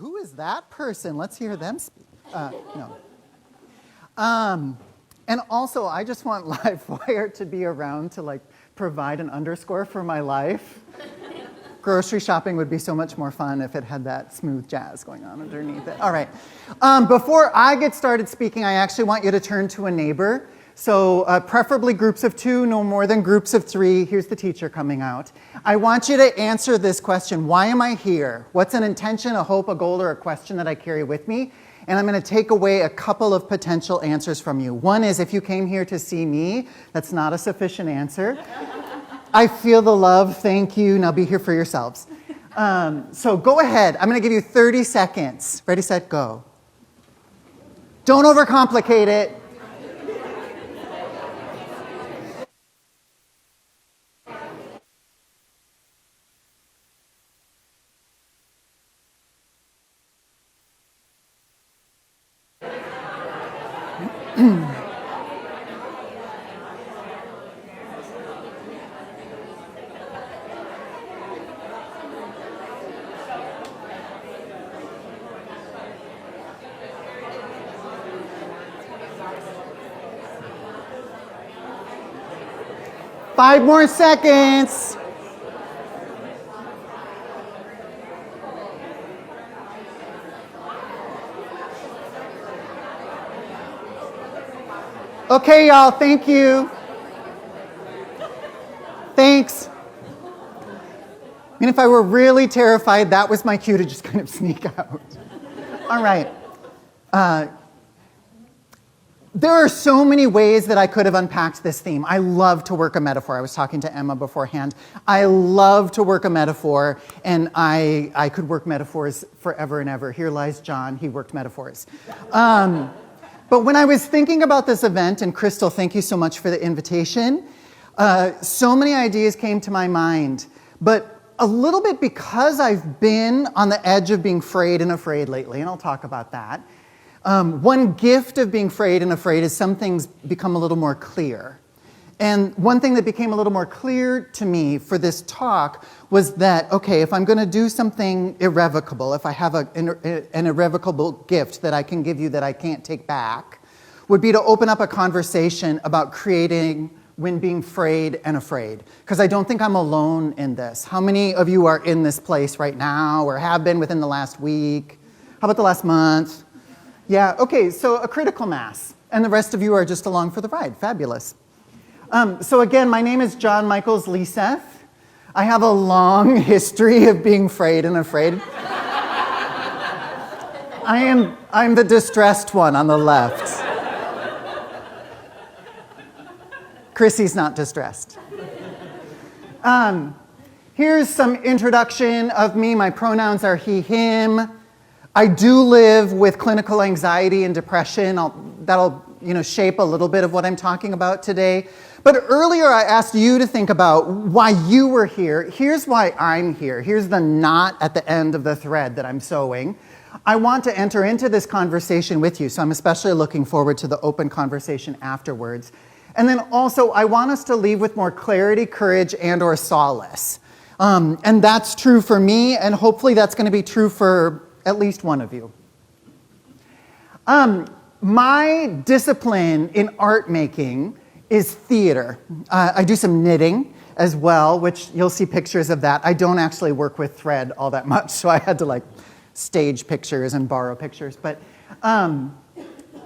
who is that person? Let's hear them speak. No. And also, I just want Livewire to be around to provide an underscore for my life. Grocery shopping would be so much more fun if it had that smooth jazz going on underneath it. All right. Before I get started speaking, I actually want you to turn to a neighbor. So preferably groups of 2, no more than groups of 3. Here's the teacher coming out. I want you to answer this question. Why am I here? What's an intention, a hope, a goal, or a question that I carry with me? And I'm going to take away a couple of potential answers from you. One is, if you came here to see me, that's not a sufficient answer. I feel the love, thank you. Now be here for yourselves. So go ahead. I'm going to give you 30 seconds. Ready, set, go. Don't overcomplicate it. Five more seconds. Okay, y'all, thank you. Thanks. I mean, if I were really terrified, that was my cue to just kind of sneak out. All right. There are so many ways that I could have unpacked this theme. I love to work a metaphor. I was talking to Emma beforehand. I love to work a metaphor, and I could work metaphors forever and ever. Here lies John. He worked metaphors. But when I was thinking about this event, and Crystal, thank you so much for the invitation, so many ideas came to my mind. But a little bit because I've been on the edge of being frayed and afraid lately, and I'll talk about that. One gift of being frayed and afraid is some things become a little more clear. And one thing that became a little more clear to me for this talk was that, okay, if I'm going to do something irrevocable, if I have an irrevocable gift that I can give you that I can't take back, would be to open up a conversation about creating when being frayed and afraid. Because I don't think I'm alone in this. How many of you are in this place right now or have been within the last week? How about the last month? Yeah, okay, so a critical mass. And the rest of you are just along for the ride. Fabulous. So again, my name is John Micheels Leiseth. I have a long history of being frayed and afraid. I'm the distressed one on the left. Chrissy's not distressed. Here's some introduction of me. My pronouns are he, him. I do live with clinical anxiety and depression. That'll shape a little bit of what I'm talking about today. But earlier I asked you to think about why you were here. Here's why I'm here. Here's the knot at the end of the thread that I'm sewing. I want to enter into this conversation with you, so I'm especially looking forward to the open conversation afterwards. And then also, I want us to leave with more clarity, courage, and or solace. And that's true for me, and hopefully that's going to be true for at least one of you. My discipline in art making is theater. I do some knitting as well, which you'll see pictures of that. I don't actually work with thread all that much, so I had to stage pictures and borrow pictures. But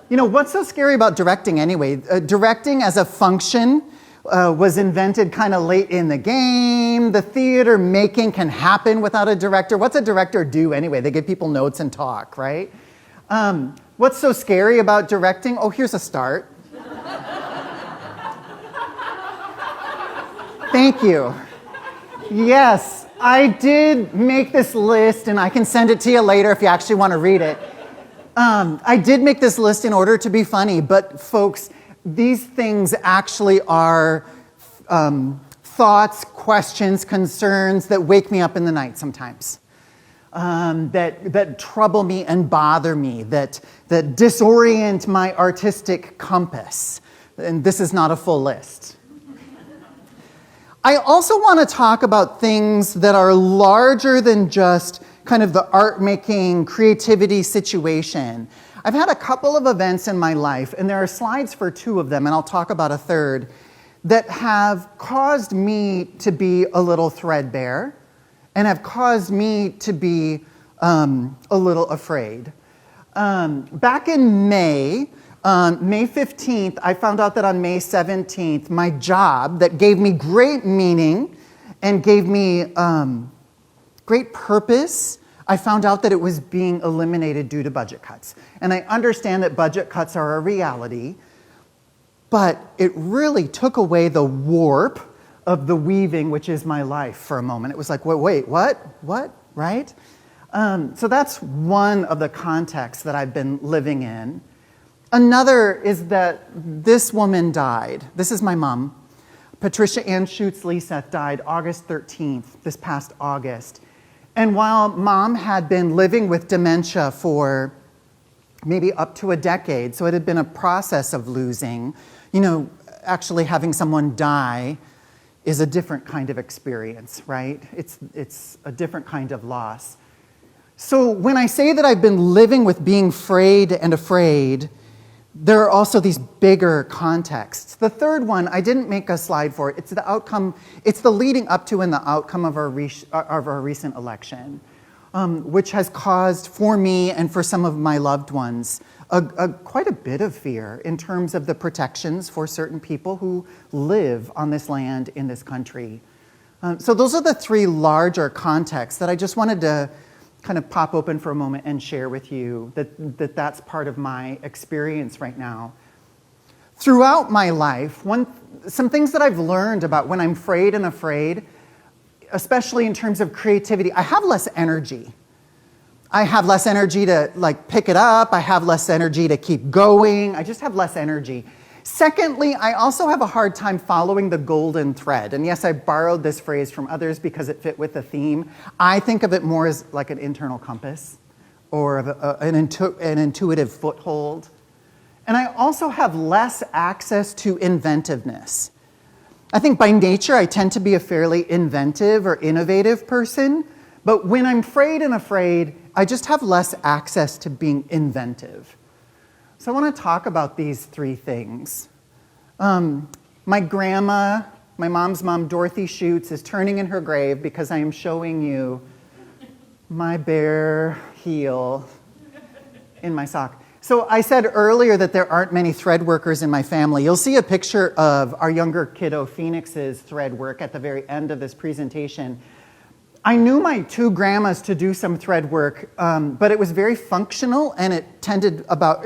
what's so scary about directing anyway? Directing as a function was invented kind of late in the game. The theater making can happen without a director. What's a director do anyway? They give people notes and talk, right? What's so scary about directing? Oh, here's a start. Thank you. Yes, I did make this list, and I can send it to you later if you actually want to read it. I did make this list in order to be funny, but folks, these things actually are thoughts, questions, concerns that wake me up in the night sometimes, that trouble me and bother me, that disorient my artistic compass. And this is not a full list. I also want to talk about things that are larger than just kind of the art-making, creativity situation. I've had a couple of events in my life, and there are slides for two of them, and I'll talk about a third, that have caused me to be a little threadbare and have caused me to be a little afraid. Back in May 15th, I found out that on May 17th, my job that gave me great meaning and gave me great purpose, I found out that it was being eliminated due to budget cuts. And I understand that budget cuts are a reality, but it really took away the warp of the weaving, which is my life, for a moment. It was like, wait, what, right? So that's one of the contexts that I've been living in. Another is that this woman died. This is my mom. Patricia Ann Micheels Leiseth died August 13th, this past August. And while Mom had been living with dementia for maybe up to a decade, so it had been a process of losing, actually having someone die is a different kind of experience, right? It's a different kind of loss. So when I say that I've been living with being frayed and afraid, there are also these bigger contexts. The third one, I didn't make a slide for it. It's the outcome, it's the leading up to and the outcome of our recent election, which has caused for me and for some of my loved ones quite a bit of fear in terms of the protections for certain people who live on this land in this country. So those are the three larger contexts that I just wanted to kind of pop open for a moment and share with you that's part of my experience right now. Throughout my life, some things that I've learned about when I'm frayed and afraid, especially in terms of creativity, I have less energy. I have less energy to pick it up. I have less energy to keep going. I just have less energy. Secondly, I also have a hard time following the golden thread. And yes, I borrowed this phrase from others because it fit with the theme. I think of it more as like an internal compass or an intuitive foothold. And I also have less access to inventiveness. I think by nature, I tend to be a fairly inventive or innovative person. But when I'm frayed and afraid, I just have less access to being inventive. So I want to talk about these three things. My grandma, my mom's mom, Dorothy Schutz, is turning in her grave because I am showing you my bare heel in my sock. So I said earlier that there aren't many thread workers in my family. You'll see a picture of our younger kiddo, Phoenix's thread work at the very end of this presentation. I knew my two grandmas to do some thread work, but it was very functional and it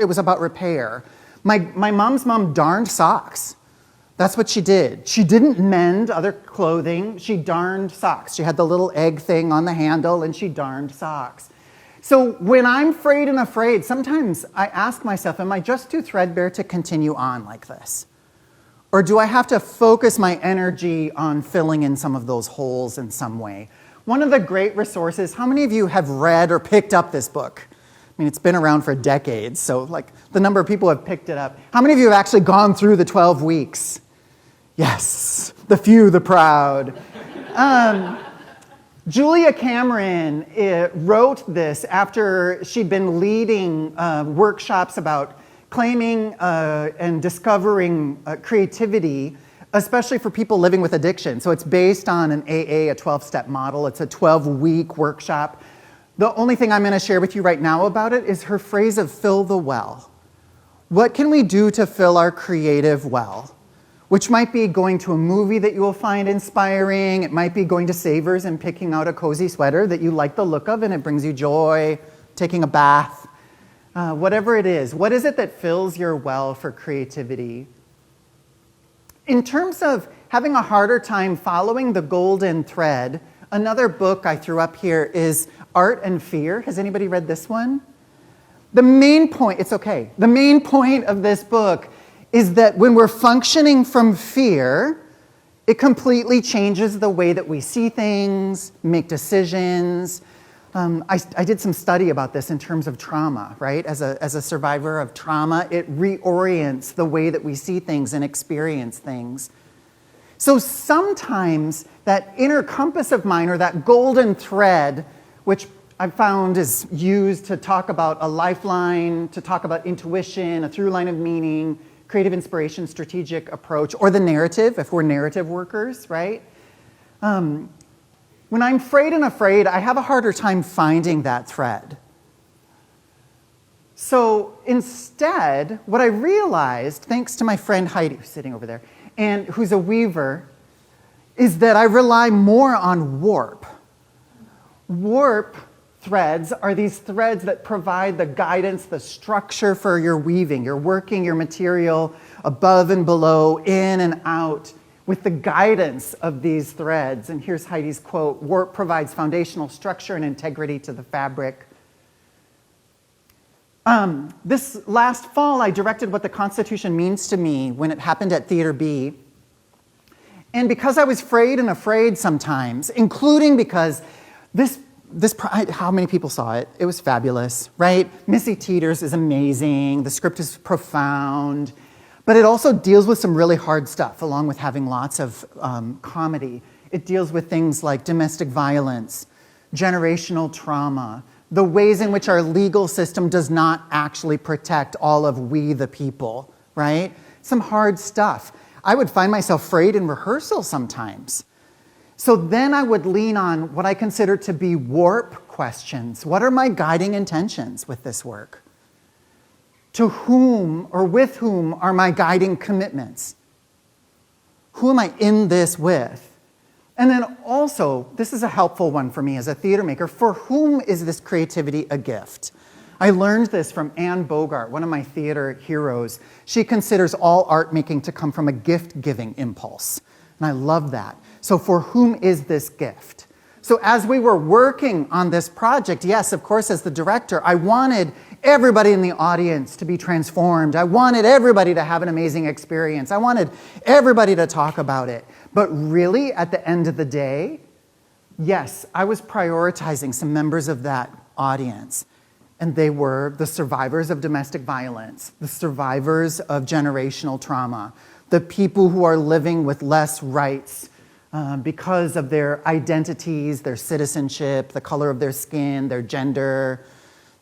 was about repair. My mom's mom darned socks. That's what she did. She didn't mend other clothing, she darned socks. She had the little egg thing on the handle and she darned socks. So when I'm frayed and afraid, sometimes I ask myself, am I just too threadbare to continue on like this? Or do I have to focus my energy on filling in some of those holes in some way? One of the great resources, how many of you have read or picked up this book? I mean, it's been around for decades, so the number of people who have picked it up. How many of you have actually gone through the 12 weeks? Yes, the few, the proud. Julia Cameron wrote this after she'd been leading workshops about claiming and discovering creativity, especially for people living with addiction. So it's based on an AA, a 12-step model. It's a 12-week workshop. The only thing I'm going to share with you right now about it is her phrase of fill the well. What can we do to fill our creative well? Which might be going to a movie that you will find inspiring. It might be going to Savers and picking out a cozy sweater that you like the look of and it brings you joy, taking a bath, whatever it is. What is it that fills your well for creativity? In terms of having a harder time following the golden thread, another book I threw up here is Art and Fear. Has anybody read this one? The main point of this book is that when we're functioning from fear, it completely changes the way that we see things, make decisions. I did some study about this in terms of trauma, right? As a survivor of trauma, it reorients the way that we see things and experience things. So sometimes that inner compass of mine, or that golden thread, which I've found is used to talk about a lifeline, to talk about intuition, a through line of meaning, creative inspiration, strategic approach, or the narrative, if we're narrative workers, right? When I'm frayed and afraid, I have a harder time finding that thread. So instead, what I realized, thanks to my friend Heidi, who's sitting over there, and who's a weaver, is that I rely more on warp. Warp threads are these threads that provide the guidance, the structure for your weaving. You're working your material above and below, in and out, with the guidance of these threads. And here's Heidi's quote: "Warp provides foundational structure and integrity to the fabric." This last fall, I directed What the Constitution Means to Me when it happened at Theater B. And because I was frayed and afraid sometimes, including because how many people saw it? It was fabulous, right? Missy Teeters is amazing. The script is profound. But it also deals with some really hard stuff, along with having lots of comedy. It deals with things like domestic violence, generational trauma, the ways in which our legal system does not actually protect all of we the people, right? Some hard stuff. I would find myself frayed in rehearsal sometimes. So then I would lean on what I consider to be warp questions. What are my guiding intentions with this work? To whom or with whom are my guiding commitments? Who am I in this with? And then also, this is a helpful one for me as a theater maker, for whom is this creativity a gift? I learned this from Anne Bogart, one of my theater heroes. She considers all art making to come from a gift-giving impulse. And I love that. So for whom is this gift? So as we were working on this project, yes, of course, as the director, I wanted everybody in the audience to be transformed. I wanted everybody to have an amazing experience. I wanted everybody to talk about it. But really, at the end of the day, yes, I was prioritizing some members of that audience. And they were the survivors of domestic violence, the survivors of generational trauma, the people who are living with less rights because of their identities, their citizenship, the color of their skin, their gender,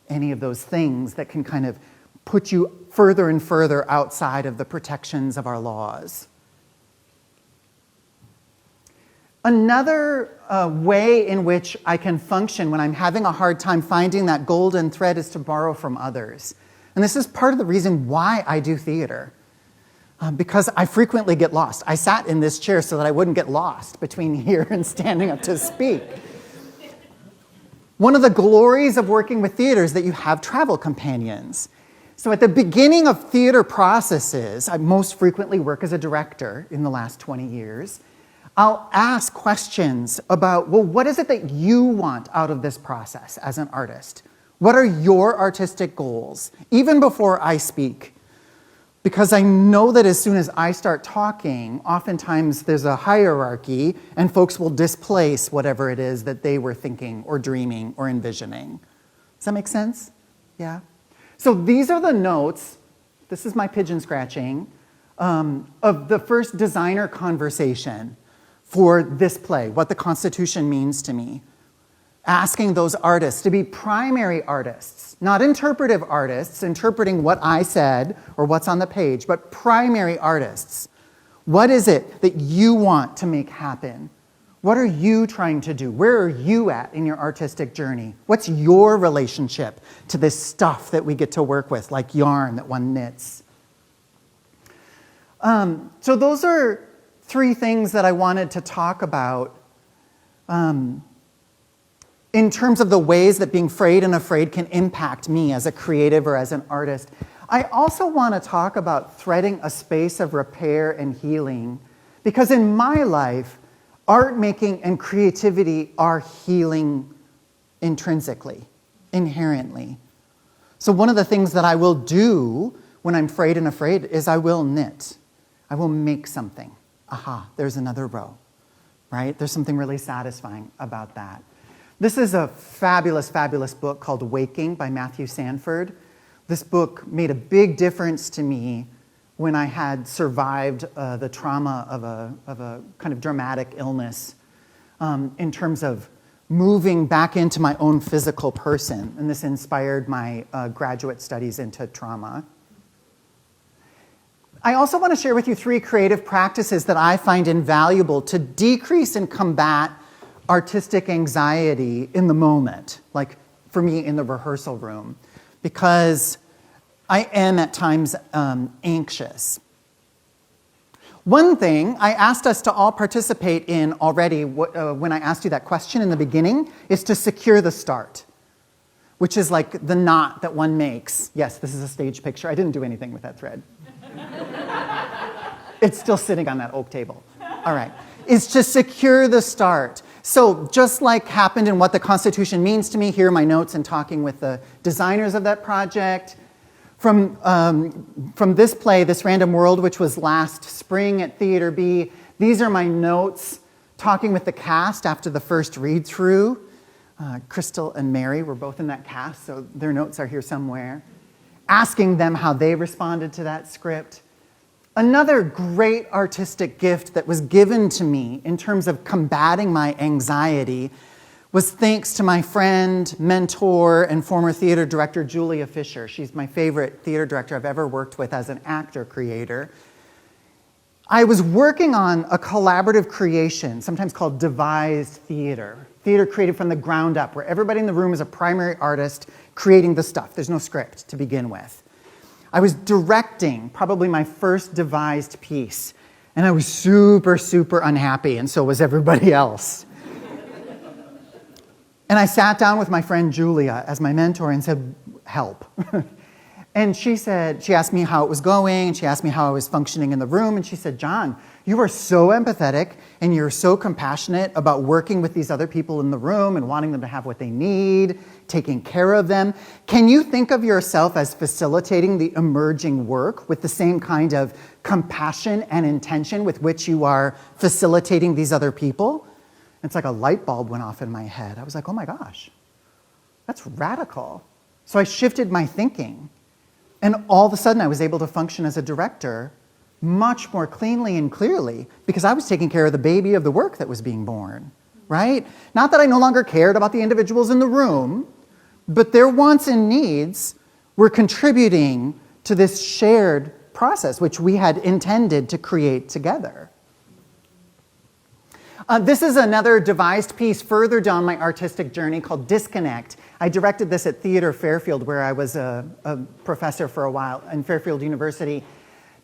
any of those things that can kind of put you further and further outside of the protections of our laws. Another way in which I can function when I'm having a hard time finding that golden thread is to borrow from others. And this is part of the reason why I do theater. Because I frequently get lost. I sat in this chair so that I wouldn't get lost between here and standing up to speak. One of the glories of working with theater is that you have travel companions. So at the beginning of theater processes, I most frequently work as a director in the last 20 years. I'll ask questions about, well, what is it that you want out of this process as an artist? What are your artistic goals, even before I speak? Because I know that as soon as I start talking, oftentimes there's a hierarchy and folks will displace whatever it is that they were thinking or dreaming or envisioning. Does that make sense? Yeah? So these are the notes, this is my pigeon scratching, of the first designer conversation for this play, What the Constitution Means to Me. Asking those artists to be primary artists, not interpretive artists, interpreting what I said or what's on the page, but primary artists. What is it that you want to make happen? What are you trying to do? Where are you at in your artistic journey? What's your relationship to this stuff that we get to work with, like yarn that one knits? So those are 3 things that I wanted to talk about in terms of the ways that being frayed and afraid can impact me as a creative or as an artist. I also want to talk about threading a space of repair and healing, because in my life, art making and creativity are healing intrinsically, inherently. So one of the things that I will do when I'm frayed and afraid is I will knit. I will make something. Aha, there's another row, right? There's something really satisfying about that. This is a fabulous, fabulous book called Waking by Matthew Sanford. This book made a big difference to me when I had survived the trauma of a kind of dramatic illness in terms of moving back into my own physical person. And this inspired my graduate studies into trauma. I also want to share with you 3 creative practices that I find invaluable to decrease and combat artistic anxiety in the moment, like for me in the rehearsal room, because I am at times anxious. One thing I asked us to all participate in already when I asked you that question in the beginning is to secure the start, which is like the knot that one makes. Yes, this is a stage picture. I didn't do anything with that thread. It's still sitting on that oak table. All right. Is to secure the start. So just like happened in What the Constitution Means to Me, here are my notes and talking with the designers of that project. From this play, This Random World, which was last spring at Theater B, these are my notes talking with the cast after the first read-through. Crystal and Mary were both in that cast, so their notes are here somewhere. Asking them how they responded to that script. Another great artistic gift that was given to me in terms of combating my anxiety was thanks to my friend, mentor, and former theater director, Julia Fisher. She's my favorite theater director I've ever worked with as an actor-creator. I was working on a collaborative creation, sometimes called devised theater. Theater created from the ground up, where everybody in the room is a primary artist creating the stuff. There's no script to begin with. I was directing probably my first devised piece, and I was super, super unhappy, and so was everybody else. And I sat down with my friend Julia as my mentor and said, help. And she asked me how it was going, and she asked me how I was functioning in the room, and she said, John, you are so empathetic, and you're so compassionate about working with these other people in the room and wanting them to have what they need, taking care of them. Can you think of yourself as facilitating the emerging work with the same kind of compassion and intention with which you are facilitating these other people? It's like a light bulb went off in my head. I was like, oh my gosh, that's radical. So I shifted my thinking. And all of a sudden I was able to function as a director much more cleanly and clearly because I was taking care of the baby of the work that was being born, right? Not that I no longer cared about the individuals in the room, but their wants and needs were contributing to this shared process, which we had intended to create together. This is another devised piece further down my artistic journey called Disconnect. I directed this at Theater Fairfield, where I was a professor for a while in Fairfield University.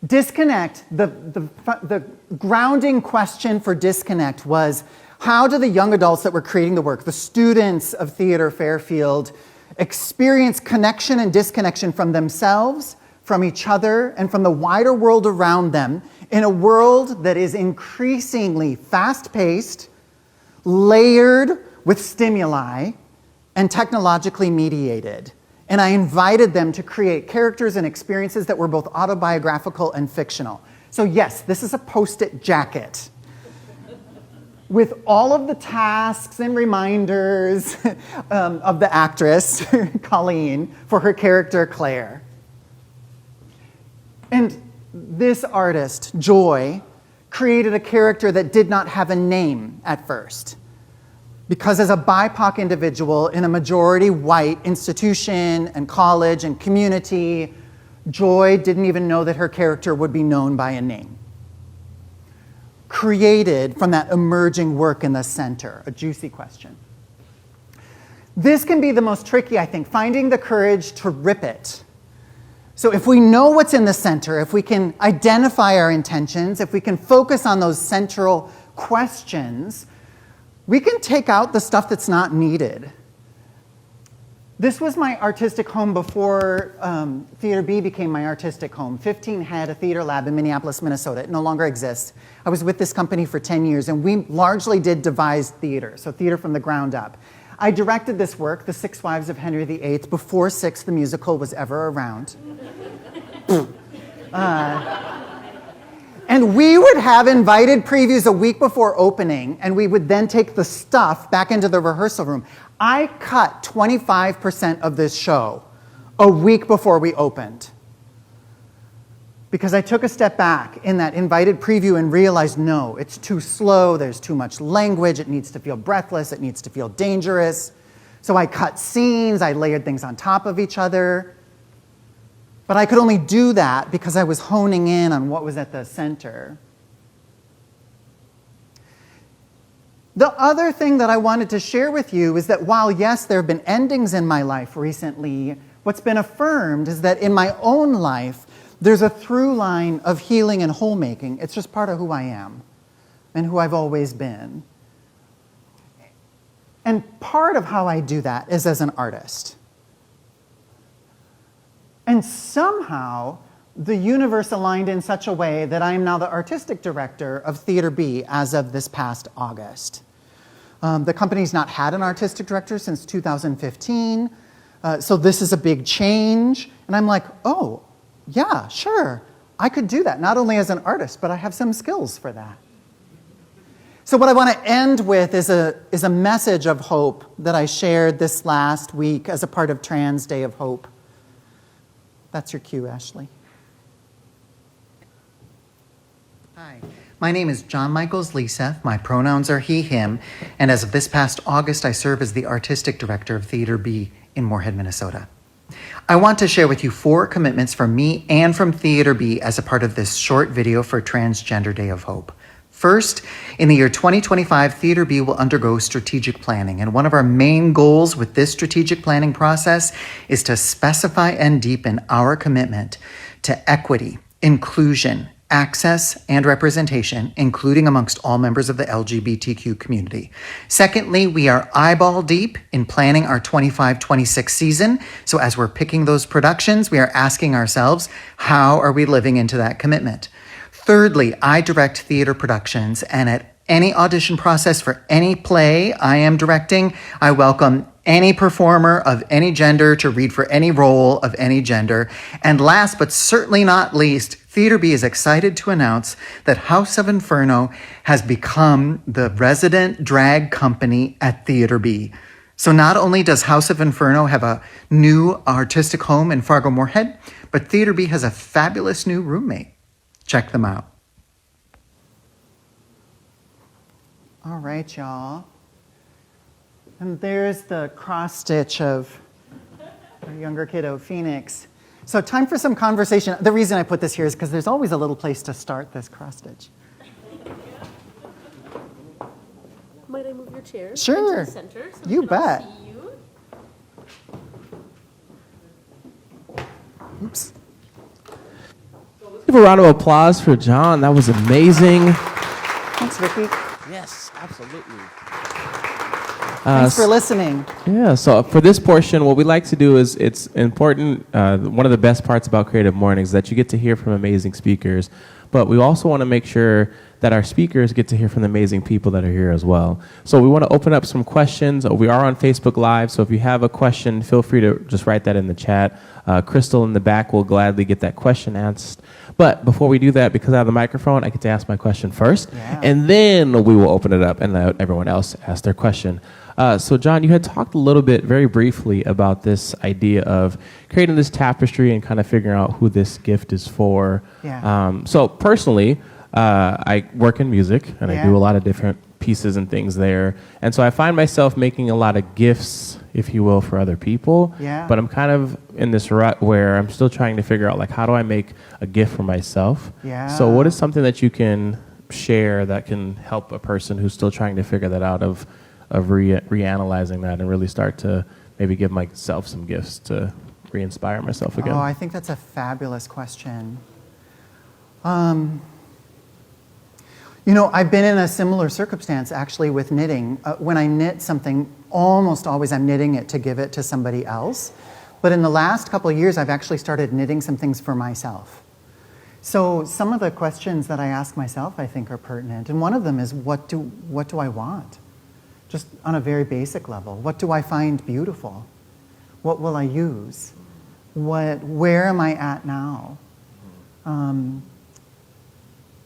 Disconnect, the grounding question for Disconnect was, how do the young adults that were creating the work, the students of Theater Fairfield, experience connection and disconnection from themselves, from each other, and from the wider world around them in a world that is increasingly fast-paced, layered with stimuli, and technologically mediated. And I invited them to create characters and experiences that were both autobiographical and fictional. So yes, this is a Post-it jacket with all of the tasks and reminders of the actress, Colleen, for her character, Claire. And this artist, Joy, created a character that did not have a name at first. Because as a BIPOC individual in a majority white institution and college and community, Joy didn't even know that her character would be known by a name. Created from that emerging work in the center, a juicy question. This can be the most tricky, I think, finding the courage to rip it. So if we know what's in the center, if we can identify our intentions, if we can focus on those central questions, we can take out the stuff that's not needed. This was my artistic home before Theater B became my artistic home. 15 had a theater lab in Minneapolis, Minnesota. It no longer exists. I was with this company for 10 years, and we largely did devised theater, so theater from the ground up. I directed this work, The Six Wives of Henry VIII, before Six, the musical, was ever around. And we would have invited previews a week before opening, and we would then take the stuff back into the rehearsal room. I cut 25% of this show a week before we opened. Because I took a step back in that invited preview and realized, no, it's too slow, there's too much language, it needs to feel breathless, it needs to feel dangerous. So I cut scenes, I layered things on top of each other. But I could only do that because I was honing in on what was at the center. The other thing that I wanted to share with you is that while, yes, there have been endings in my life recently, what's been affirmed is that in my own life, there's a through line of healing and whole-making. It's just part of who I am and who I've always been. And part of how I do that is as an artist. And somehow, the universe aligned in such a way that I am now the artistic director of Theater B as of this past August. The company's not had an artistic director since 2015, so this is a big change. And I'm like, oh, yeah, sure, I could do that, not only as an artist, but I have some skills for that. So what I want to end with is a message of hope that I shared this last week as a part of Trans Day of Hope. That's your cue, Ashley. Hi, my name is John Micheels Leiseth. My pronouns are he, him, and as of this past August, I serve as the artistic director of Theater B in Moorhead, Minnesota. I want to share with you 4 commitments from me and from Theater B as a part of this short video for Transgender Day of Hope. First, in the year 2025, Theater B will undergo strategic planning, and one of our main goals with this strategic planning process is to specify and deepen our commitment to equity, inclusion, access, and representation, including amongst all members of the LGBTQ community. Secondly, we are eyeball deep in planning our 25-26 season, so as we're picking those productions, we are asking ourselves, how are we living into that commitment? Thirdly, I direct theater productions, and at any audition process for any play I am directing, I welcome any performer of any gender to read for any role of any gender. And last but certainly not least, Theater B is excited to announce that House of Inferno has become the resident drag company at Theater B. So not only does House of Inferno have a new artistic home in Fargo, Moorhead, but Theater B has a fabulous new roommate. Check them out. All right, y'all. And there's the cross stitch of our younger kiddo, Phoenix. So time for some conversation. The reason I put this here is because there's always a little place to start this cross stitch. Might I move your chair? Sure. Into the center so You we can all bet. see you? Oops. Give a round of applause for John. That was amazing. Thanks, Vicky. Yes, absolutely. Thanks for listening. Yeah, so for this portion, what we like to do is, it's important, one of the best parts about Creative Mornings is that you get to hear from amazing speakers, but we also want to make sure that our speakers get to hear from the amazing people that are here as well. So we want to open up some questions. We are on Facebook Live, so if you have a question, feel free to just write that in the chat. Crystal in the back will gladly get that question asked. But before we do that, because I have the microphone, I get to ask my question first, and then we will open it up and let everyone else ask their question. So John, you had talked a little bit very briefly about this idea of creating this tapestry and kind of figuring out who this gift is for. Yeah. So personally, I work in music and I do a lot of different pieces and things there. And so I find myself making a lot of gifts, if you will, for other people. Yeah. But I'm kind of in this rut where I'm still trying to figure out, like, how do I make a gift for myself? Yeah. So what is something that you can share that can help a person who's still trying to figure that out, of reanalyzing that and really start to maybe give myself some gifts to re-inspire myself again? Oh, I think that's a fabulous question. You know, I've been in a similar circumstance actually with knitting. When I knit something, almost always I'm knitting it to give it to somebody else. But in the last couple of years, I've actually started knitting some things for myself. So some of the questions that I ask myself, I think, are pertinent. And one of them is, what do I want? Just on a very basic level. What do I find beautiful? What will I use? Where am I at now?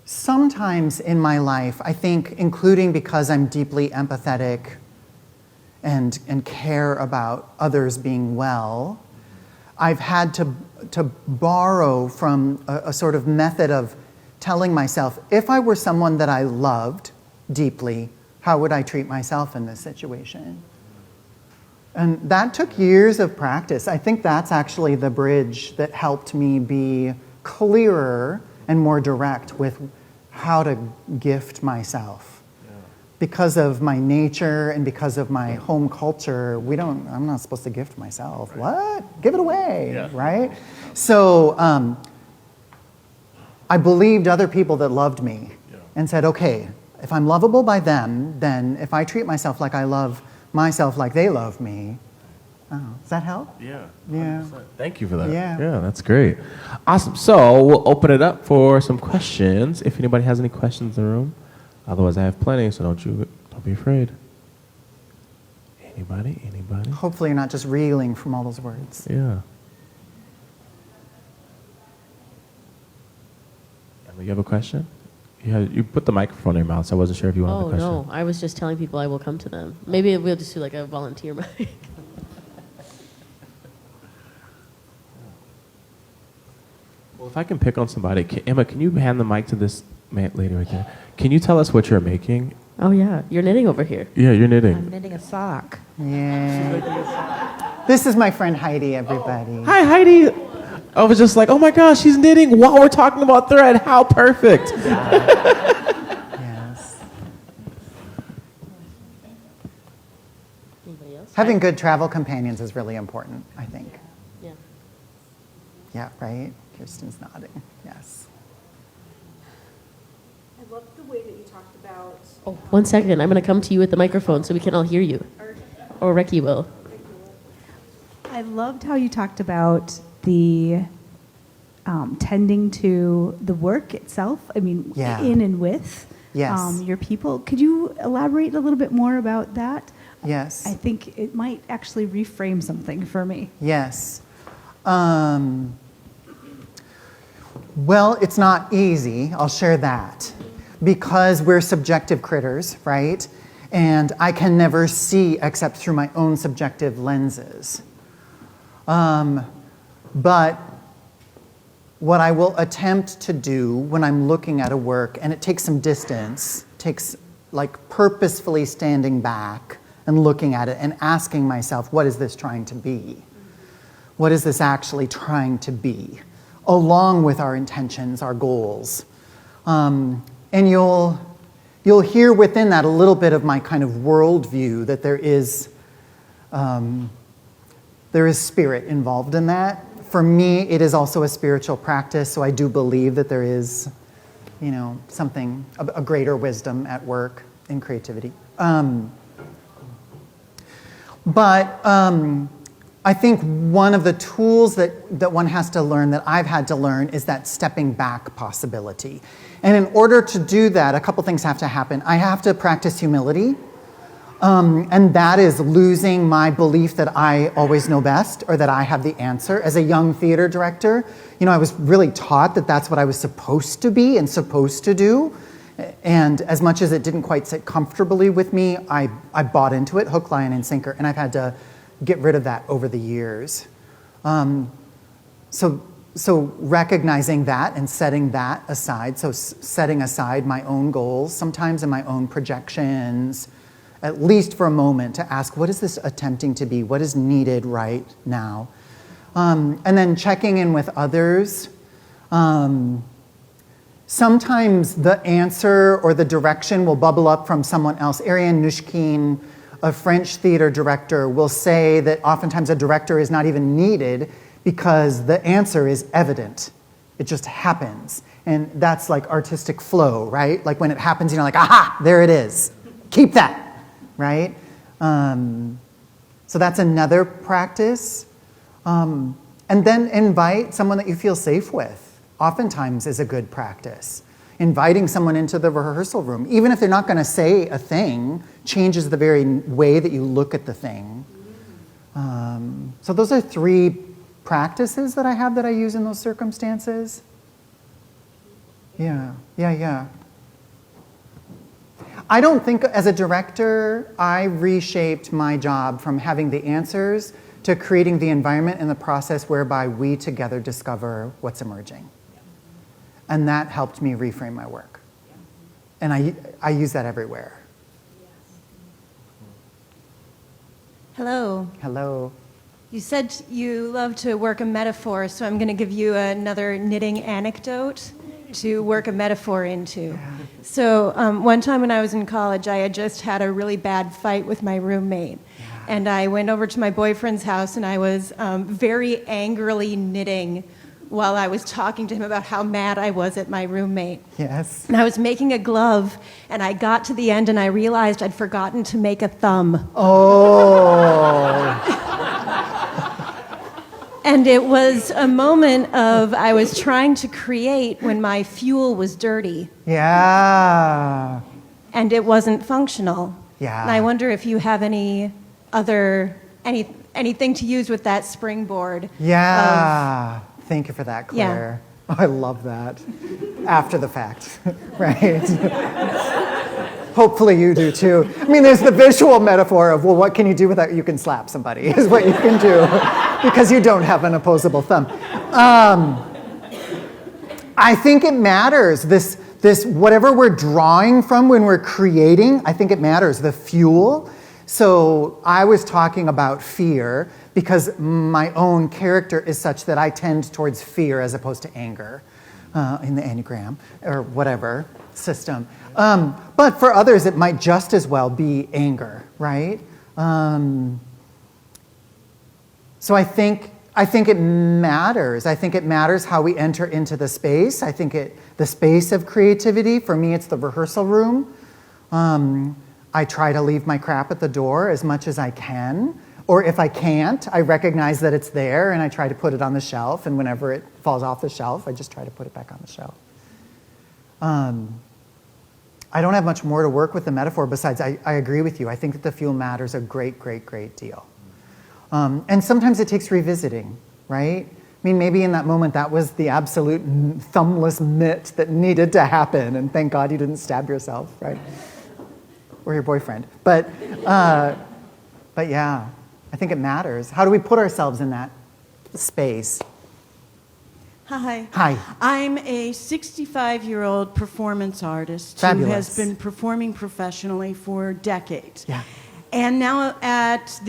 Sometimes in my life, I think, including because I'm deeply empathetic and care about others being well, I've had to borrow from a sort of method of telling myself, if I were someone that I loved deeply, how would I treat myself in this situation? And that took years of practice. I think that's actually the bridge that helped me be clearer and more direct with how to gift myself. Yeah. Because of my nature and because of my home culture, I'm not supposed to gift myself. Right. What? Give it away, right? So I believed other people that loved me and said, okay, if I'm lovable by them, then if I treat myself like I love myself like they love me. Oh, does that help? Yeah. 100%. Yeah. Thank you for that. Yeah. That's great. Awesome. So we'll open it up for some questions. If anybody has any questions in the room. Otherwise, I have plenty, so don't be afraid. Anybody? Hopefully you're not just reeling from all those words. Yeah. Emma, you have a question? You put the microphone in your mouth, so I wasn't sure if you wanted the question. Oh, no. I was just telling people I will come to them. Maybe we'll just do like a volunteer mic. Well, if I can pick on somebody, Emma, can you hand the mic to this lady right there? Can you tell us what you're making? Oh, yeah. You're knitting over here. Yeah, you're knitting. I'm knitting a sock. Yeah. This is my friend Heidi, everybody. Hi, Heidi. I was just like, oh my gosh, she's knitting while we're talking about thread. How perfect. Yes. Anybody else? Having good travel companions is really important, I think. Yeah. Yeah, right? Kirsten's nodding. Yes. I love the way that you talked about. Oh, 1 second. I'm going to come to you with the microphone so we can all hear you. Or Reki will. I loved how you talked about the tending to the work itself. I mean, Yeah. in and with Yes. your people. Could you elaborate a little bit more about that? Yes. I think it might actually reframe something for me. Yes. Well, it's not easy, I'll share that, because we're subjective critters, right? And I can never see except through my own subjective lenses. But what I will attempt to do when I'm looking at a work, and it takes some distance, takes like purposefully standing back and looking at it and asking myself, what is this trying to be? What is this actually trying to be? Along with our intentions, our goals. And you'll hear within that a little bit of my kind of worldview that there is spirit involved in that. For me, it is also a spiritual practice, so I do believe that there is, something, a greater wisdom at work in creativity. But I think one of the tools that one has to learn, that I've had to learn, is that stepping back possibility. And in order to do that, a couple things have to happen. I have to practice humility. And that is losing my belief that I always know best or that I have the answer. As a young theater director, I was really taught that that's what I was supposed to be and supposed to do. And as much as it didn't quite sit comfortably with me, I bought into it, hook, line, and sinker. And I've had to get rid of that over the years. So recognizing that and setting that aside, so setting aside my own goals, sometimes in my own projections, at least for a moment, to ask, what is this attempting to be? What is needed right now? And then checking in with others. Sometimes the answer or the direction will bubble up from someone else. Ariane Nouchkine, a French theater director, will say that oftentimes a director is not even needed because the answer is evident. It just happens. And that's like artistic flow, right? Like when it happens, like, aha, there it is. Keep that. Right? So that's another practice. And then invite someone that you feel safe with. Oftentimes is a good practice. Inviting someone into the rehearsal room, even if they're not going to say a thing, changes the very way that you look at the thing. So those are 3 practices that I have that I use in those circumstances. Yeah. I don't think, as a director, I reshaped my job from having the answers to creating the environment and the process whereby we together discover what's emerging. And that helped me reframe my work. And I use that everywhere. Hello. Hello. You said you love to work a metaphor, so I'm going to give you another knitting anecdote to work a metaphor into. So one time when I was in college, I had just had a really bad fight with my roommate. And I went over to my boyfriend's house, and I was very angrily knitting while I was talking to him about how mad I was at my roommate. Yes. And I was making a glove, and I got to the end, and I realized I'd forgotten to make a thumb. Oh. And it was a moment of I was trying to create when my fuel was dirty. Yeah. And it wasn't functional. Yeah. And I wonder if you have anything to use with that springboard. Yeah. Thank you for that, Yeah. Claire. Oh, I love that. After the fact, right? Hopefully you do too. I mean, there's the visual metaphor of, well, what can you do without you can slap somebody, is what you can do, because you don't have an opposable thumb. I think it matters. This whatever we're drawing from when we're creating, I think it matters. The fuel. So I was talking about fear because my own character is such that I tend towards fear as opposed to anger in the Enneagram or whatever system. But for others, it might just as well be anger, right? So I think it matters. I think it matters how we enter into the space. I think the space of creativity, for me, it's the rehearsal room. I try to leave my crap at the door as much as I can. Or if I can't, I recognize that it's there and I try to put it on the shelf. And whenever it falls off the shelf, I just try to put it back on the shelf. I don't have much more to work with the metaphor besides I agree with you. I think that the fuel matters a great, great, great deal. And sometimes it takes revisiting, right? I mean, maybe in that moment that was the absolute thumbless mitt that needed to happen. And thank God you didn't stab yourself, right? Or your boyfriend. But yeah, I think it matters. How do we put ourselves in that space? Hi. Hi. I'm a 65-year-old performance artist who has been performing professionally for decades. Yeah. And now at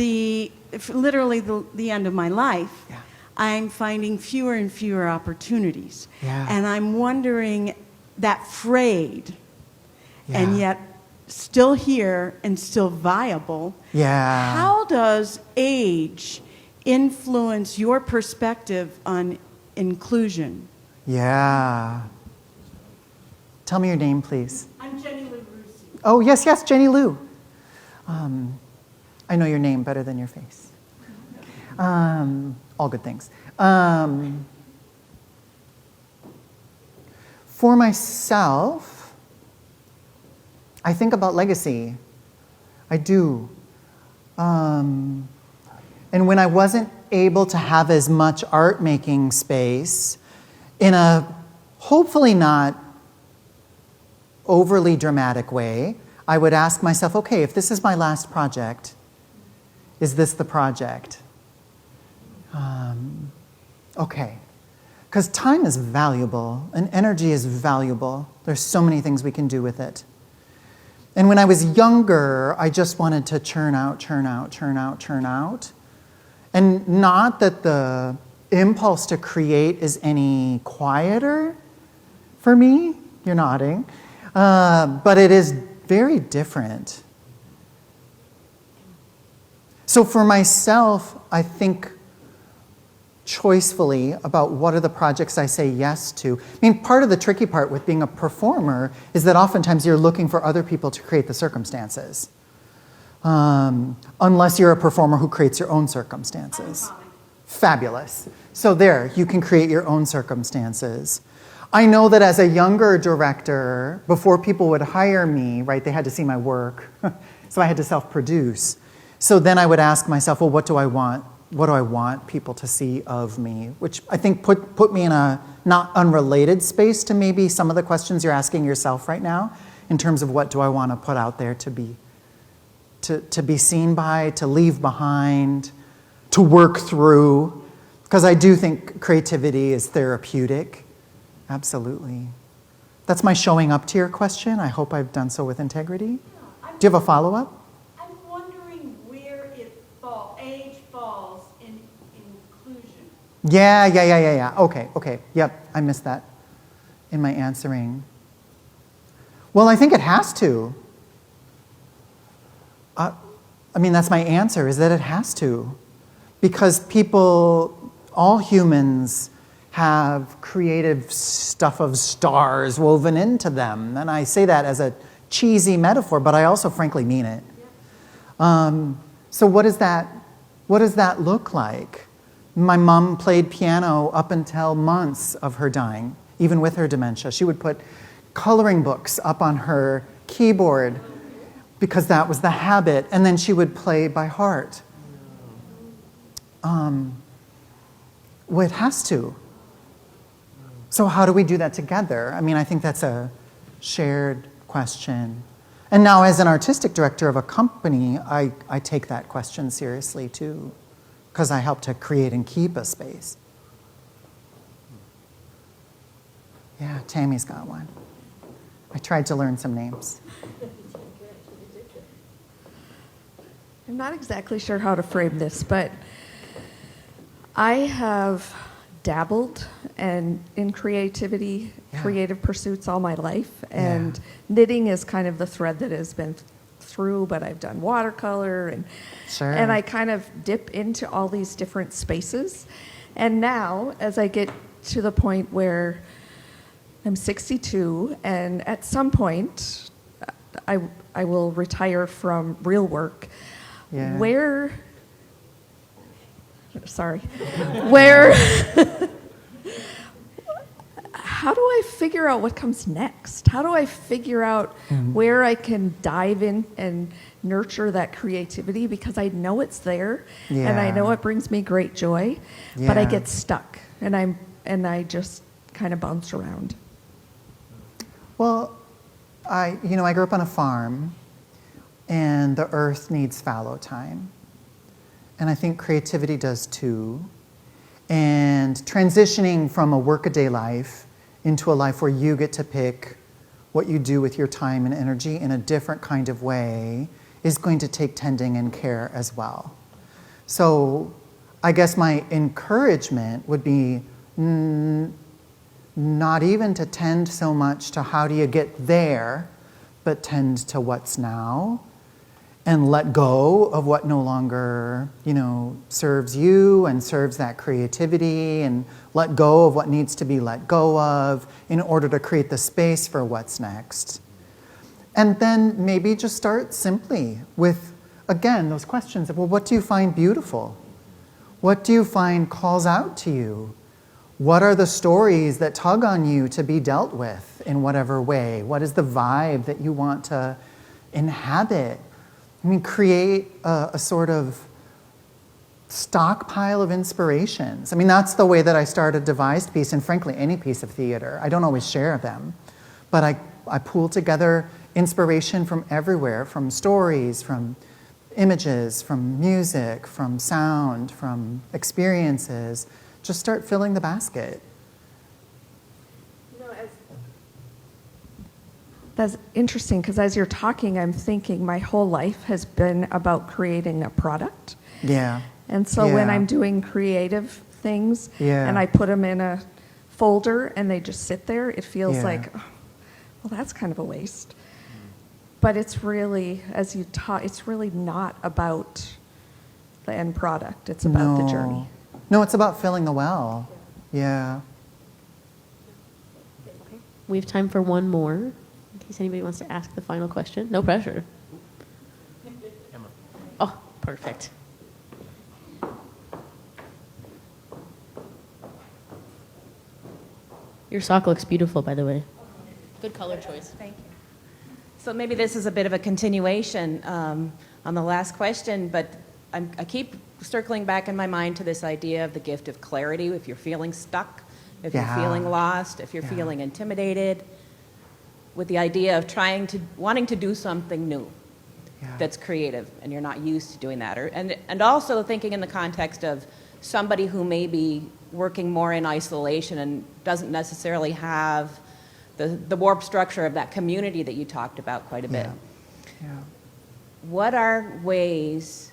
literally the end of my life, Yeah. I'm finding fewer and fewer opportunities. Yeah. And I'm wondering that frayed Yeah. and yet still here and still viable. Yeah. How does age influence your perspective on inclusion? Yeah. Tell me your name, please. I'm Jenny LaRusi. Oh, yes, Jenny Lou. I know your name better than your face. All good things. For myself, I think about legacy. I do. And when I wasn't able to have as much art making space in a hopefully not overly dramatic way, I would ask myself, okay, if this is my last project, is this the project? Okay. Because time is valuable and energy is valuable. There's so many things we can do with it. And when I was younger, I just wanted to churn out. And not that the impulse to create is any quieter for me. You're nodding. But it is very different. So for myself, I think choicefully about what are the projects I say yes to. I mean, part of the tricky part with being a performer is that oftentimes you're looking for other people to create the circumstances. Unless you're a performer who creates your own circumstances. Fabulous. So there, you can create your own circumstances. I know that as a younger director, before people would hire me, right, they had to see my work. So I had to self-produce. So then I would ask myself, well, what do I want? What do I want people to see of me? Which I think put me in a not unrelated space to maybe some of the questions you're asking yourself right now, in terms of what do I want to put out there to be seen by, to leave behind, to work through, because I do think creativity is therapeutic. Absolutely. That's my showing up to your question. I hope I've done so with integrity. Do you have a follow-up? I'm wondering where age falls in inclusion. Yeah. Okay. Yep, I missed that in my answering. Well, I think it has to. I mean, that's my answer, is that it has to. Because people, all humans, have creative stuff of stars woven into them. And I say that as a cheesy metaphor, but I also frankly mean it. So what does that look like? My mom played piano up until months of her dying, even with her dementia. She would put coloring books up on her keyboard because that was the habit, and then she would play by heart. Well, it has to. So how do we do that together? I mean, I think that's a shared question. And now as an artistic director of a company, I take that question seriously too, because I help to create and keep a space. Yeah, Tammy's got one. I tried to learn some names. I'm not exactly sure how to frame this, but I have dabbled in creativity, creative pursuits all my life, and knitting is kind of the thread that has been through, but I've done watercolor, and I kind of dip into all these different spaces. And now, as I get to the point where I'm 62, and at some point I will retire from real work, where how do I figure out what comes next? How do I figure out where I can dive in and nurture that creativity? Because I know it's there, and I know it brings me great joy, but I get stuck, and I just kind of bounce around. Well, I grew up on a farm, and the earth needs fallow time. And I think creativity does too. And transitioning from a workaday life into a life where you get to pick what you do with your time and energy in a different kind of way is going to take tending and care as well. So I guess my encouragement would be not even to tend so much to how do you get there, but tend to what's now, and let go of what no longer, serves you and serves that creativity, and let go of what needs to be let go of in order to create the space for what's next. And then maybe just start simply with, again, those questions of, well, what do you find beautiful? What do you find calls out to you? What are the stories that tug on you to be dealt with in whatever way? What is the vibe that you want to inhabit? I mean, create a sort of stockpile of inspirations. I mean, that's the way that I start a devised piece, and frankly, any piece of theater. I don't always share them, but I pool together inspiration from everywhere, from stories, from images, from music, from sound, from experiences. Just start filling the basket. That's interesting, because as you're talking, I'm thinking my whole life has been about creating a product. Yeah. And so when I'm doing creative things and I put them in a folder and they just sit there, it feels like, oh, well, that's kind of a waste. But it's really, as you talk, it's really not about the end product. It's about the journey. No, it's about filling the well. Yeah. We have time for one more, in case anybody wants to ask the final question. No pressure. Oh, perfect. Your sock looks beautiful, by the way. Good color choice. Thank you. So maybe this is a bit of a continuation on the last question, but I keep circling back in my mind to this idea of the gift of clarity. If you're feeling stuck, if you're feeling lost, if you're feeling intimidated, with the idea of wanting to do something new. that's creative, and you're not used to doing that. And also thinking in the context of somebody who may be working more in isolation and doesn't necessarily have the warped structure of that community that you talked about quite a bit. Yeah. What are ways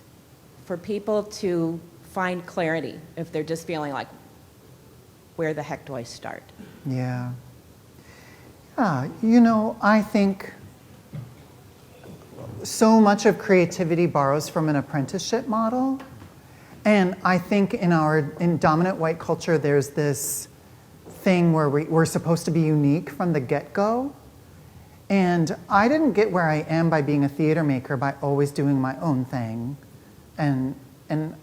for people to find clarity if they're just feeling like, where the heck do I start? Yeah. I think so much of creativity borrows from an apprenticeship model. And I think in dominant white culture, there's this thing where we're supposed to be unique from the get-go. And I didn't get where I am by being a theater maker by always doing my own thing. And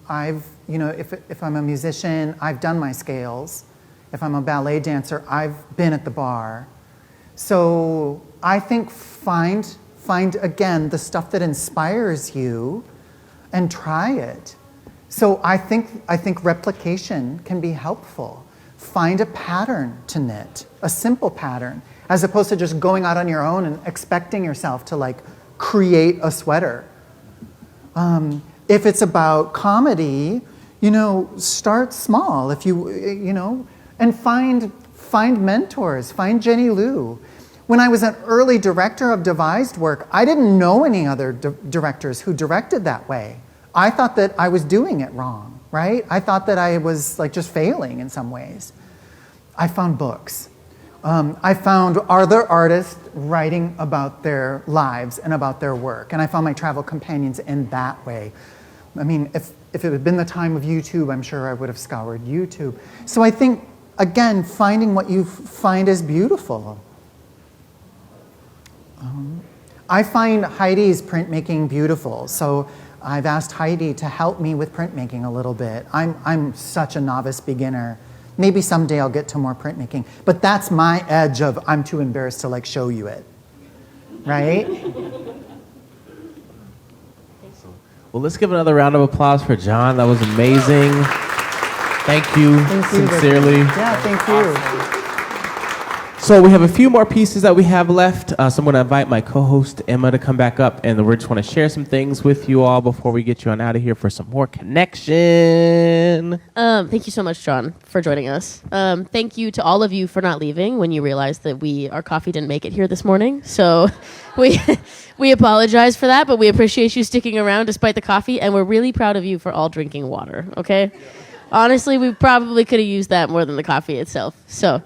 I've, if I'm a musician, I've done my scales. If I'm a ballet dancer, I've been at the bar. So I think find again the stuff that inspires you and try it. So I think replication can be helpful. Find a pattern to knit, a simple pattern, as opposed to just going out on your own and expecting yourself to create a sweater. If it's about comedy, start small. If and find mentors, find Jenny Liu. When I was an early director of devised work, I didn't know any other directors who directed that way. I thought that I was doing it wrong, right? I thought that I was just failing in some ways. I found books. I found other artists writing about their lives and about their work, and I found my travel companions in that way. I mean, if it had been the time of YouTube, I'm sure I would have scoured YouTube. So I think, again, finding what you find is beautiful. I find Heidi's printmaking beautiful, so I've asked Heidi to help me with printmaking a little bit. I'm such a novice beginner. Maybe someday I'll get to more printmaking, but that's my edge of I'm too embarrassed to show you it, right? Well, let's give another round of applause for John. That was amazing. Thank you, sincerely. Yeah, thank you. So we have a few more pieces that we have left. So I'm going to invite my co-host Emma to come back up, and we just want to share some things with you all before we get you on out of here for some more connection. Thank you so much, John, for joining us. Thank you to all of you for not leaving when you realized that our coffee didn't make it here this morning. So we apologize for that, but we appreciate you sticking around despite the coffee, and we're really proud of you for all drinking water, okay? Honestly, we probably could have used that more than the coffee itself. So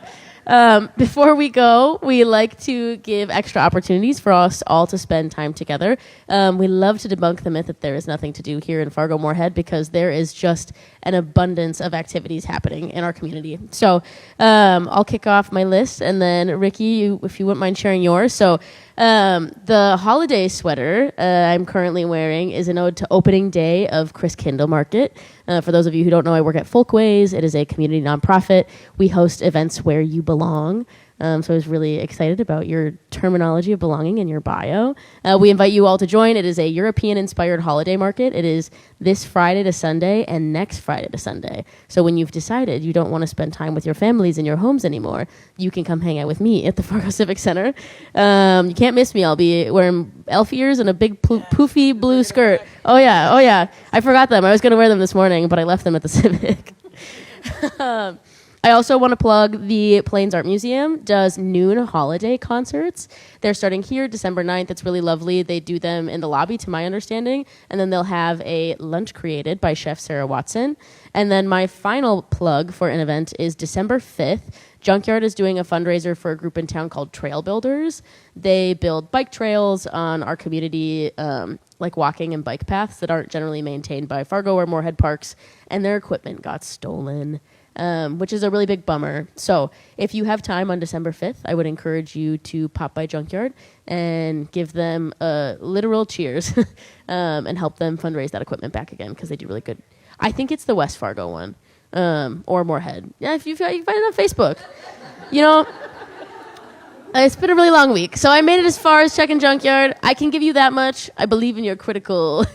before we go, we like to give extra opportunities for us all to spend time together. We love to debunk the myth that there is nothing to do here in Fargo Moorhead, because there is just an abundance of activities happening in our community. So I'll kick off my list, and then Ricky, if you wouldn't mind sharing yours. So the holiday sweater I'm currently wearing is an ode to opening day of Chris Kindle Market. For those of you who don't know, I work at Folkways. It is a community nonprofit. We host events where you belong. So I was really excited about your terminology of belonging in your bio. We invite you all to join. It is a European-inspired holiday market. It is this Friday to Sunday and next Friday to Sunday. So when you've decided you don't want to spend time with your families in your homes anymore, you can come hang out with me at the Fargo Civic Center. You can't miss me. I'll be wearing elf ears and a big poofy blue skirt. Oh yeah. I forgot them. I was going to wear them this morning, but I left them at the Civic. I also want to plug the Plains Art Museum does noon holiday concerts. They're starting here December 9th. It's really lovely. They do them in the lobby, to my understanding, and then they'll have a lunch created by Chef Sarah Watson. And then my final plug for an event is December 5th. Junkyard is doing a fundraiser for a group in town called Trail Builders. They build bike trails on our community, like walking and bike paths that aren't generally maintained by Fargo or Moorhead Parks, and their equipment got stolen. Which is a really big bummer. So if you have time on December 5th, I would encourage you to pop by Junkyard and give them a literal cheers and help them fundraise that equipment back again, because they do really good. I think it's the West Fargo one, or Moorhead. Yeah, you can find it on Facebook. It's been a really long week, so I made it as far as checking Junkyard. I can give you that much. I believe in your critical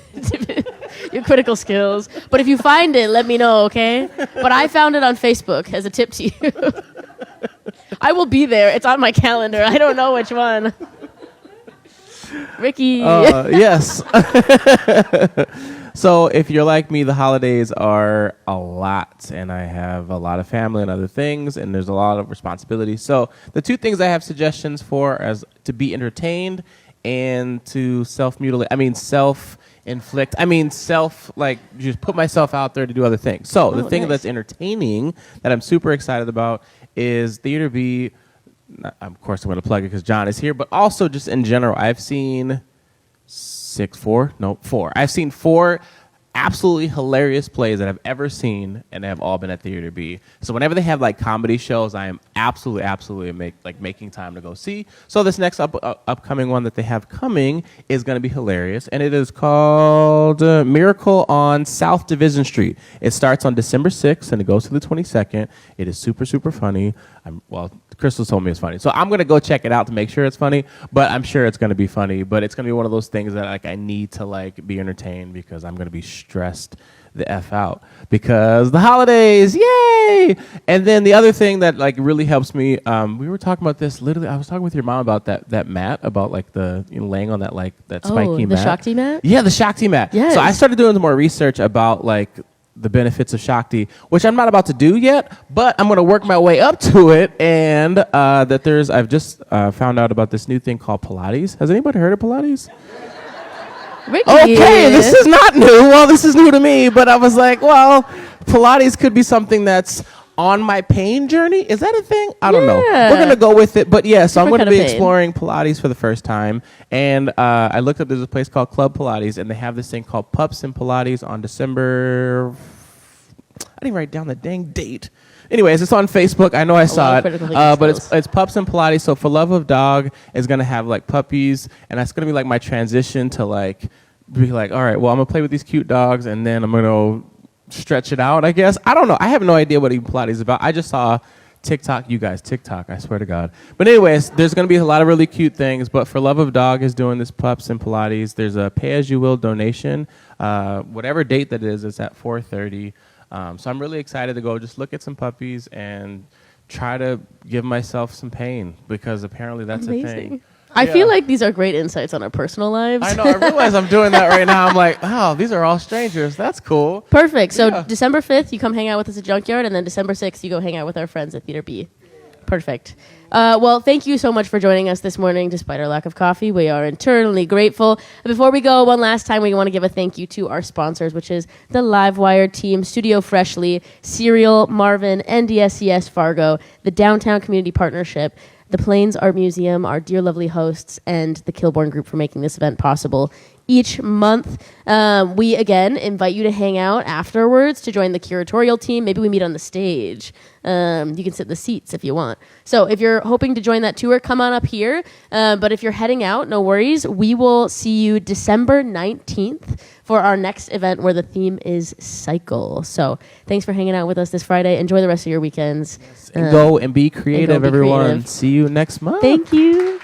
skills. But if you find it, let me know, okay? But I found it on Facebook as a tip to you. I will be there. It's on my calendar. I don't know which one. Ricky. Yes. So if you're like me, the holidays are a lot, and I have a lot of family and other things, and there's a lot of responsibility. So the two things I have suggestions for as to be entertained and to self-mutilate. I mean, self-inflict. I mean, just put myself out there to do other things. So the thing that's entertaining that I'm super excited about is Theater B. Of course, I'm going to plug it because John is here, but also just in general, I've seen four. I've seen 4 absolutely hilarious plays that I've ever seen, and they have all been at Theater B. So whenever they have like comedy shows, I am absolutely making time to go see. So this next upcoming one that they have coming is going to be hilarious, and it is called Miracle on South Division Street. It starts on December 6th and it goes to the 22nd. It is super funny. Crystal told me it's funny, so I'm gonna go check it out to make sure it's funny. But I'm sure it's gonna be funny. But it's gonna be one of those things that like I need to like be entertained because I'm gonna be stressed the F out because the holidays, yay! And then the other thing that like really helps me, we were talking about this. Literally, I was talking with your mom about that mat, about like the laying on that spiky mat. The Shakti mat. Yeah, the Shakti mat. Yes. So I started doing some more research about like the benefits of Shakti, which I'm not about to do yet, but I'm going to work my way up to it. And I've just found out about this new thing called Pilates. Has anybody heard of Pilates? Ricky. Okay, this is not new. Well, this is new to me, but I was like, well, Pilates could be something that's on my pain journey. Is that a thing? I don't know. We're going to go with it. But yeah, so I'm going to be exploring Pilates for the first time. And I looked up, there's a place called Club Pilates, and they have this thing called Pups and Pilates on December. I didn't write down the dang date. Anyways, it's on Facebook. I know I saw it. But it's Pups and Pilates. So For Love of Dog is going to have like puppies. And that's going to be like my transition to like be like, all right, well, I'm going to play with these cute dogs. And then I'm going to stretch it out, I guess. I don't know. I have no idea what even Pilates is about. I just saw TikTok, I swear to God. But anyways, there's going to be a lot of really cute things. But For Love of Dog is doing this Pups and Pilates. There's a pay-as-you-will donation. Whatever date that is, it's at 4:30. So I'm really excited to go just look at some puppies and try to give myself some pain because apparently that's a thing. I feel like these are great insights on our personal lives. I know. I realize I'm doing that right now. I'm like, oh, these are all strangers. That's cool. Perfect. So December 5th, you come hang out with us at Junkyard, and then December 6th, you go hang out with our friends at Theater B. Perfect. Well, thank you so much for joining us this morning. Despite our lack of coffee, we are eternally grateful. Before we go, one last time, we want to give a thank you to our sponsors, which is the Livewire team, Studio Freshly, Serial, Marvin, NDSCS Fargo, the Downtown Community Partnership, the Plains Art Museum, our dear lovely hosts, and the Kilbourne Group for making this event possible. Each month, we again invite you to hang out afterwards to join the curatorial team. Maybe we meet on the stage. You can sit in the seats if you want. So if you're hoping to join that tour, come on up here. But if you're heading out, no worries. We will see you December 19th for our next event where the theme is cycle. So thanks for hanging out with us this Friday. Enjoy the rest of your weekends. Go and be creative, everyone. See you next month. Thank you.